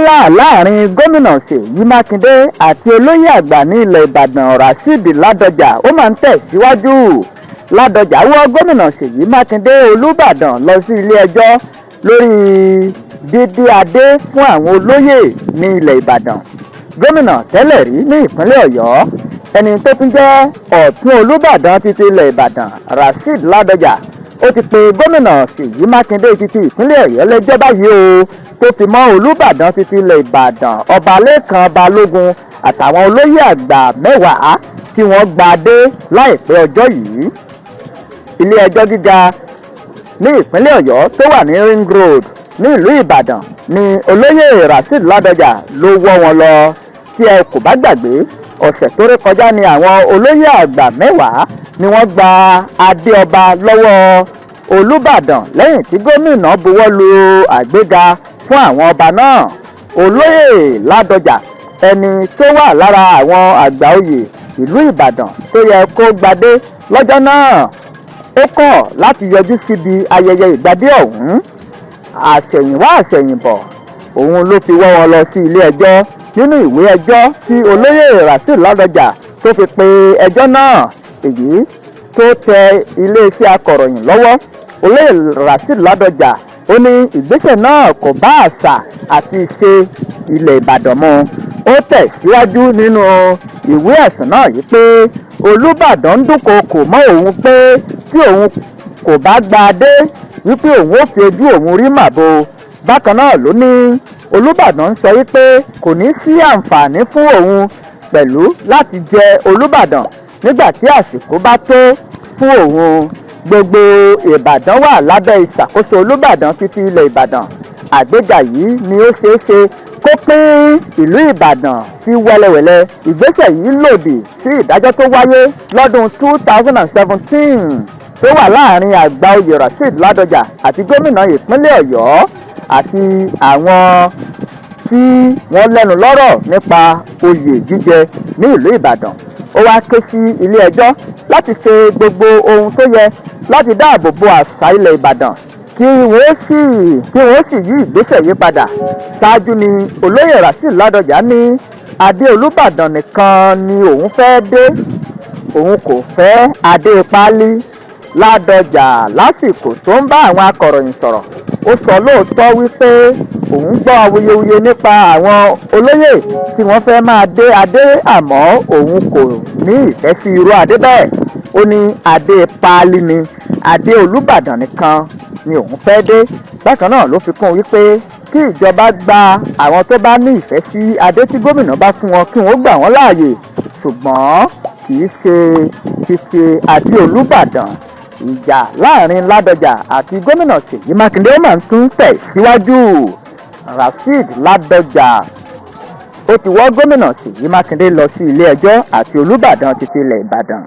wà láàrin gómìnà Seyi Makinde àti olóyè àgbà ní ilẹ̀ Ìbàdàn Rashidi Ladọja ó máa ń tẹ̀síwájú. Ladọja wọ́ gómìnà Seyi Makinde Olubadan lọ sí ilé ẹjọ́ lórí dídí adé fún àwọn olóyè ní ilẹ̀ Ìbàdàn. Gómìnà tẹ́lẹ̀ rí ní ìpínlẹ̀ Ọ̀yọ́ ẹni tó tún jẹ́ ọ̀tún Olúbàdàn títí ilẹ̀ Ìbàdàn Rashidi Ladọja ó ti pe gómìnà Seyi Makinde títí ìpínlẹ̀ Ọ̀yọ́ lẹ́jọ́ báyìí o tó fi mọ́ Olúbàdàn títí ilẹ̀ Ìbàdàn Ọba Lẹ́kan Balógun àtàwọn olóyè àgbà 10 tí wọ́n gba adé láìpẹ́ ọjọ́ yìí. Ilé ẹjọ́ gíga ní ìpínlẹ̀ Ọ̀yọ́ tó wà ní Ring Road ní ìlú Ìbàdàn ni olóyè Rashidi Ladọja ló wọ́ wọn lọ. Tí ẹ kò bá gbàgbé ọ̀sẹ̀ tó rí kọjá ni àwọn olóyè àgbà 10 ni wọ́n gba adé ọba lọ́wọ́ Olúbàdàn lẹ́yìn tí gómìnà buwọ́ lu àgbéga fún àwọn ọba náà. Olóyè Ladọja ẹni tó wà lára àwọn àgbà oyè ìlú Ìbàdàn tó yẹ kó gbadé lọ́jọ́ náà ó kọ̀ láti yọjú síbi ayẹyẹ ìgbadé ọ̀hún. Àṣẹ̀yìnwá àṣẹ̀yìnbọ̀ òun ló fi wọ́ wọn lọ sí ilé ẹjọ́. Nínú ìwé ẹjọ́ tí olóyè Rashidi Ladọja tó fi pe ẹjọ́ náà èyí tó tẹ iléeṣẹ́ akọ̀ròyìn lọ́wọ́, olóyè Rashidi Ladọja ó ní ìgbésẹ̀ náà kò bá àṣà àti ìṣe ilẹ̀ Ìbàdàn mu. Ó tẹ̀síwájú nínú ìwé ẹ̀sùn náà yìí pé Olúbàdàn ń dúnkookò mọ́ òun pé tí òun kò bá gba adé wípé òun ó fi ojú òun rí màbo. Bákan náà ló ní Olúbàdàn ń sọ wípé kò ní sí àǹfààní fún òun pẹ̀lú láti jẹ Olúbàdàn nígbà tí àsìkò bá tó fún òun. Gbogbo Ìbàdàn wà lábẹ́ ìṣàkóso Olúbàdàn títí ilẹ̀ Ìbàdàn. Àgbéga yìí ni ó ṣeé ṣe kó pín ìlú Ìbàdàn sí wẹ́lẹ́wẹ́lẹ́. Ìgbésẹ̀ yìí lòdì sí ìdájọ́ tó wáyé lọ́dún 2017 tó wà láàrin àgbà oyè Rashidi Ladọja àti gómìnà ìpínlẹ̀ Ọ̀yọ́ àti àwọn tí wọ́n lẹ́nu lọ́rọ̀ nípa oyè jíjẹ ní ìlú Ìbàdàn. Ó wá ké sí ilé ẹjọ́ láti ṣe gbogbo ohun tó yẹ láti dáàbò bo àṣà ilẹ̀ Ìbàdàn kí wọ́n sì yí ìgbésẹ̀ yí padà. Ṣáájú ni olóyè Rashidi Ladọja ní adé Olúbàdàn nìkan ni òun fẹ́ dé, òun kò fẹ́ adé páálí. Ladọja lásìkò tó ń bá àwọn akọ̀ròyìn sọ̀rọ̀ ó sọ lóòótọ́ wípé òun gbọ́ awuyewuye nípa àwọn olóyè tí wọ́n fẹ́ máa dé adé àmọ́ òun kò ní ìfẹ́ sí irú adé bẹ́ẹ̀. Ó ní adé páálí ni adé Olúbàdàn nìkan ni òun fẹ́ dé. Bákan náà ló fi kún wípé kí ìjọba gba àwọn tó bá ní ìfẹ́ sí adé tí gómìnà bá fún wọn kí wọ́n gbà wọ́n láàyè ṣùgbọ́n kì í ṣe ṣíṣe adé Olúbàdàn. Ìjà láàrin Ladọja àti gómìnà Seyi Makinde ó máa ń tún tẹ̀síwájú. Rashidi Ladọja ó ti wọ́ gómìnà Seyi Makinde lọ sí ilé ẹjọ́ àti Olúbàdàn títí ilẹ̀ Ìbàdàn.